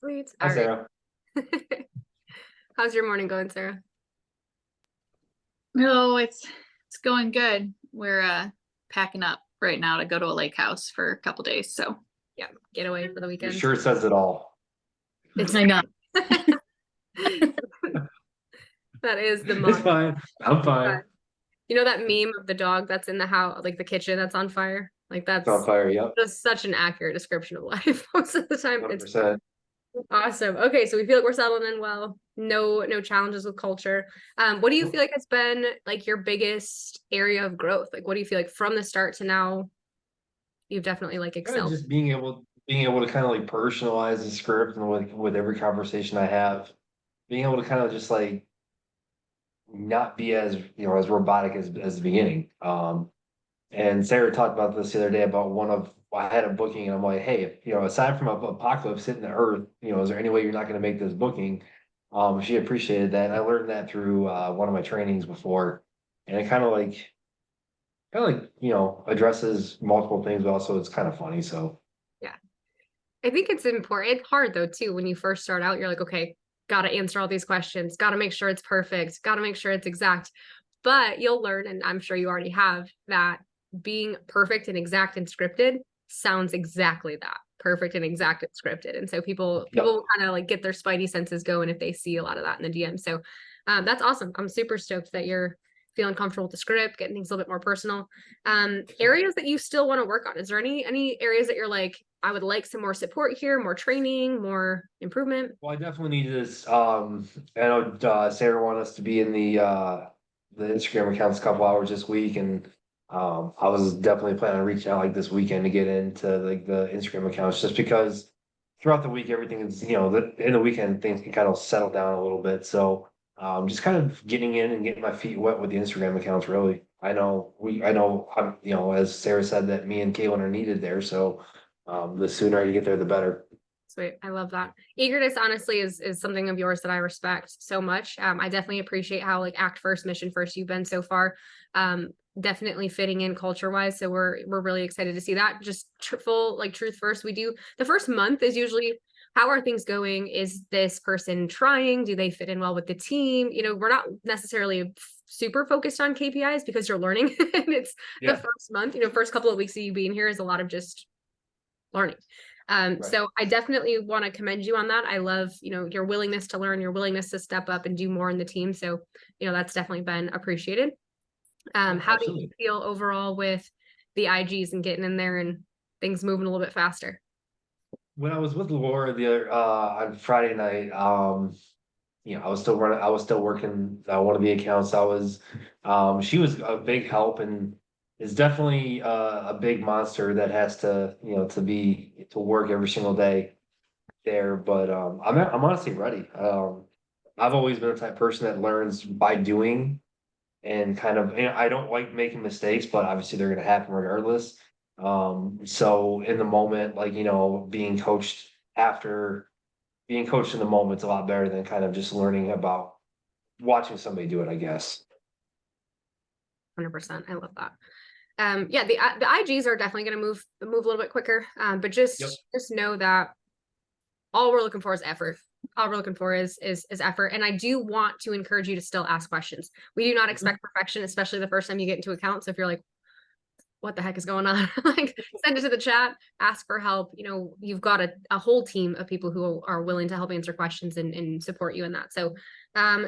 Sweet. Hi, All right. Sarah. How's your morning going, Sarah? No, it's going good. We're packing up right now to go to a lake house for a couple days. So Yeah, get away for the Your weekend. shirt says it all. It's I know. that is the It's mom. fine. I'm fine. You know that meme of the dog that's in the house, like the kitchen that's on fire? Like It's on that's fire. Yep. just such an accurate description of life most of the time. It's 100%. awesome. Okay, so we feel like we're settling in well. No challenges with culture. What do you feel like has been like your biggest area of growth? Like what do you feel like from the start to now you've definitely like Kind of excelled? just being able to kind of like personalize the script and with every conversation I have, being able to kind of just like not be as as robotic as the beginning. And Sarah talked about this the other day about I had a booking and I'm like, hey, aside from a apocalypse hitting the earth, is there any way you're not going to make this booking? She appreciated that. And I learned that through one of my trainings before. And it kind of like addresses multiple things, but also it's kind of funny. So Yeah. I think it's important. It's hard though too when you first start out. You're like, okay, got to answer all these questions. Got to make sure it's perfect. Got to make sure it's exact. But you'll learn, and I'm sure you already have, that being perfect and exact and scripted sounds exactly that. Perfect and exact and scripted. And so people yep. will kind of like get their spidey senses going if they see a lot of that in the DM. So that's awesome. I'm super stoked that you're feeling comfortable with the script, getting things a little bit more personal. Areas that you still want to work on. Is there any areas that you're like, I would like some more support here, more training, more improvement? Well, I definitely need this. I know Sarah wanted us to be in the Instagram accounts a couple hours this week, and I was definitely planning on reaching out like this weekend to get into like the Instagram accounts, just because throughout the week everything is in the weekend things can kind of settle down a little bit. So just kind of getting in and getting my feet wet with the Instagram accounts. Really, I know I'm as Sarah said that me and Caitlin are needed there. So the sooner I get there, the better. Sweet. I love that. Eagerness, honestly, is something of yours that I respect so much. I definitely appreciate how like act first, mission first you've been so far. Definitely fitting in culture wise. So we're really excited to see that. Just full like truth first. We do the first month is usually how are things going? Is this person trying? Do they fit in well with the team? We're not necessarily super focused on KPIs because you're learning and it's the first month, first couple of weeks of you being here is a lot of just learning. Right. So I definitely want to commend you on that. I love, your willingness to learn, your willingness to step up and do more in the team. So, that's definitely been appreciated. How do you feel overall with the IGs and getting in there and things moving a little bit faster? When I was with Laura the other on Friday night, I was still working one of the accounts. She was a big help and is definitely a big monster that has to work every single day there. But I'm honestly ready. I've always been the type of person that learns by doing and kind of, I don't like making mistakes, but obviously they're going to happen regardless. So in the moment, like, being coached in the moment's a lot better than kind of just learning about watching somebody do it, I guess. 100%. I love that. Yeah, the IGs are definitely going to move a little bit quicker. But just know that all we're looking for is effort. All we're looking for is effort. And I do want to encourage you to still ask questions. We do not expect perfection, especially the first time you get into account. So if you're like, what the heck is going on? Like send it to the chat, ask for help. You've got a whole team of people who are willing to help answer questions and support you in that. So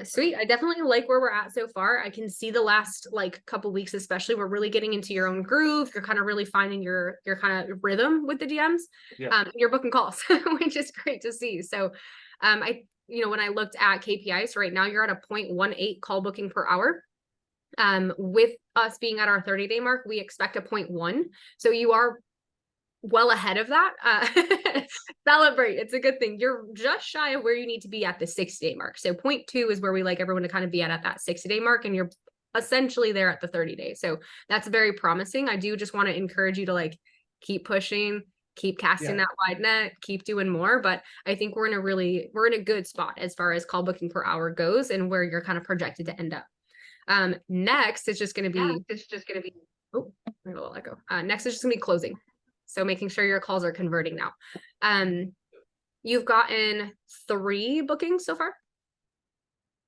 sweet. I definitely like where we're at so far. I can see the last like couple weeks, especially we're really getting into your own groove. You're kind of really finding your kind of rhythm with the DMs. You're booking calls, which is great to see. So when I looked at KPIs right now, you're at a 0.18 call booking per hour. With us being at our 30-day mark, we expect a 0.1. So you are well ahead of that. Celebrate. It's a good thing. You're just shy of where you need to be at the 60-day mark. So 0.2 is where we like everyone to kind of be at that 60-day mark, and you're essentially there at the 30 days. So that's very promising. I do just want to encourage you to like keep pushing, keep casting that wide net, keep doing more. But I think we're in a good spot as far as call booking per hour goes and where you're kind of projected to end up. Next it's just going to be oh, I'm gonna let go. Next is just gonna be closing. So making sure your calls are converting now. You've gotten 3 bookings so far?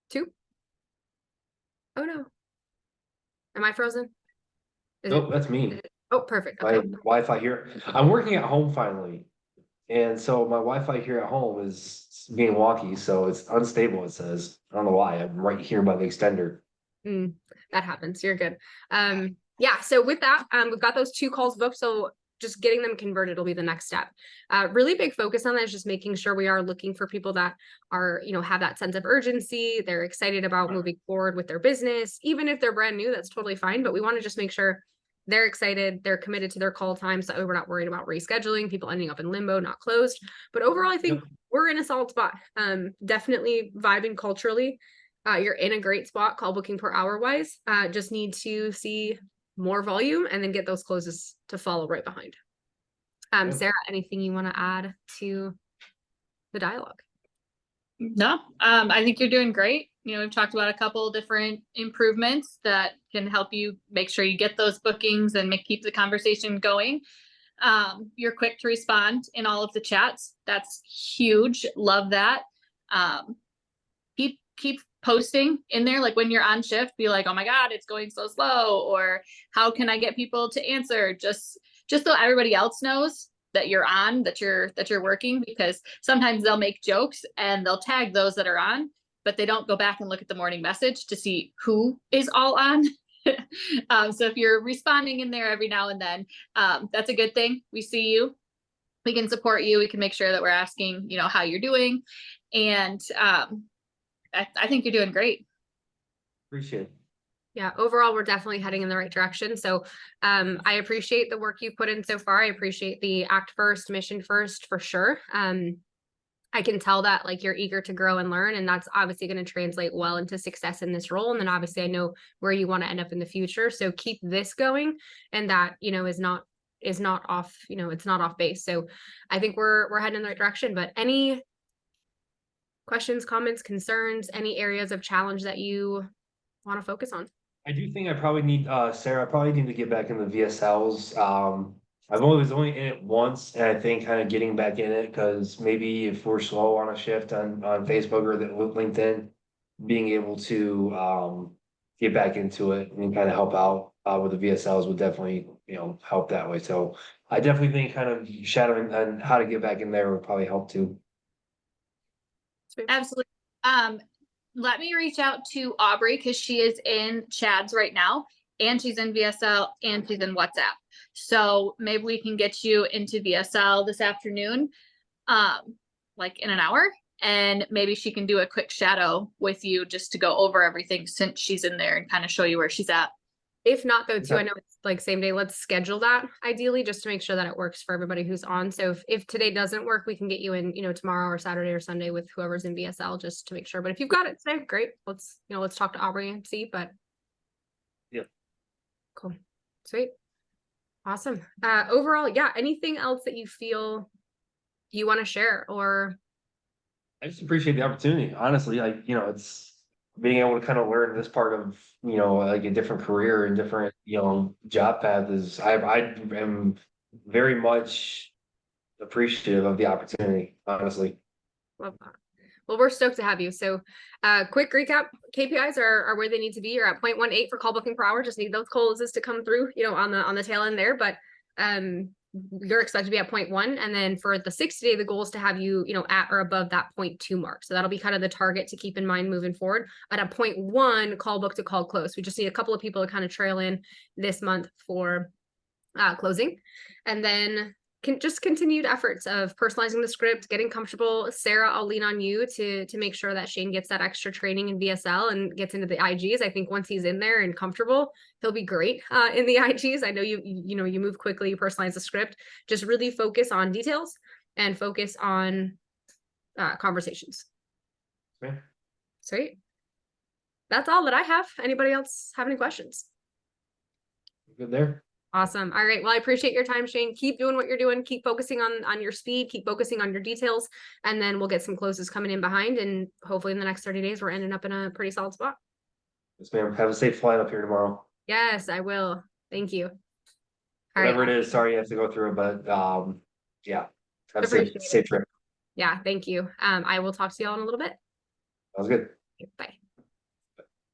2? Oh no. Am I frozen? Is Nope, it? that's me. Oh, perfect. My Okay. Wi-Fi here. I'm working at home finally. And so my Wi-Fi here at home is being wonky, so it's unstable, it says. I don't know why. I'm right here by the extender. That happens. You're good. Yeah, so with that, we've got those 2 calls booked. So just getting them converted will be the next step. Really big focus on that is just making sure we are looking for people that are, have that sense of urgency. They're excited about moving forward with their business. Even if they're brand new, that's totally fine. But we want to just make sure they're excited, they're committed to their call time. So we're not worried about rescheduling, people ending up in limbo, not closed. But overall, I think we're in a solid spot. Definitely vibing culturally. You're in a great spot call booking per hour wise. Just need to see more volume and then get those closes to follow right behind. Sarah, anything you want to add to the dialogue? No, I think you're doing great. We've talked about a couple different improvements that can help you make sure you get those bookings and keep the conversation going. You're quick to respond in all of the chats. That's huge. Love that. Keep posting in there, like when you're on shift, be like, oh my God, it's going so slow, or how can I get people to answer? Just so everybody else knows that you're on, that you're working, because sometimes they'll make jokes and they'll tag those that are on, but they don't go back and look at the morning message to see who is all on. So if you're responding in there every now and then, that's a good thing. We see you, we can support you, we can make sure that we're asking, how you're doing. And I think you're doing great. Appreciate it. Yeah, overall, we're definitely heading in the right direction. So I appreciate the work you put in so far. I appreciate the act first, mission first for sure. I can tell that like you're eager to grow and learn, and that's obviously going to translate well into success in this role. And then obviously I know where you want to end up in the future. So keep this going, and that, is not off, it's not off base. So I think we're heading in the right direction. But any questions, comments, concerns, any areas of challenge that you want to focus on? I do think I probably need, Sarah, I probably need to get back in the VSLs. I was only in it once, and I think kind of getting back in it, because maybe if we're slow on a shift on Facebook or LinkedIn, being able to get back into it and kind of help out with the VSLs would definitely, help that way. So I definitely think kind of shadowing on how to get back in there would probably help too. Absolutely. Let me reach out to Aubrey, because she is in Chad's right now, and she's in VSL, and she's in WhatsApp. So maybe we can get you into VSL this afternoon, like in an hour, and maybe she can do a quick shadow with you just to go over everything since she's in there and kind of show you where she's at. If not, though, too, Okay. I know it's like same day. Let's schedule that ideally, just to make sure that it works for everybody who's on. So if today doesn't work, we can get you in, tomorrow or Saturday or Sunday with whoever's in VSL, just to make sure. But if you've got it today, great. Let's talk to Aubrey and see. But Yeah. Cool. Sweet. Awesome. Overall, yeah. Anything else that you feel you want to share, or? I just appreciate the opportunity. Honestly, it's being able to kind of learn this part of, like a different career and different, job path is, I am very much appreciative of the opportunity, honestly. Love that. Well, we're stoked to have you. So quick recap, KPIs are where they need to be. You're at 0.18 for call booking per hour. Just need those closes to come through, on the tail end there. But you're expected to be at 0.1. And then for the 60-day, the goal is to have you, at or above that 0.2 mark. So that'll be kind of the target to keep in mind moving forward. At a 0.1 call book to call close. We just need a couple of people to kind of trail in this month for closing. And then just continued efforts of personalizing the script, getting comfortable. Sarah, I'll lean on you to make sure that Shane gets that extra training in VSL and gets into the IGs. I think once he's in there and comfortable, he'll be great in the IGs. I know you move quickly, you personalize the script. Just really focus on details and focus on conversations. Okay. Sweet. That's all that I have. Anybody else have any questions? Good there. Awesome. All right. Well, I appreciate your time, Shane. Keep doing what you're doing. Keep focusing on your speed. Keep focusing on your details. And then we'll get some closes coming in behind. And hopefully in the next 30 days, we're ending up in a pretty solid spot. Yes, ma'am. Have a safe flight up here tomorrow. Yes, I will. Thank you. All Whatever right. it is, sorry you have to go through it, but yeah. Have a Appreciate safe trip. Yeah, thank you. I will talk to y'all in a little bit. That was good. Bye.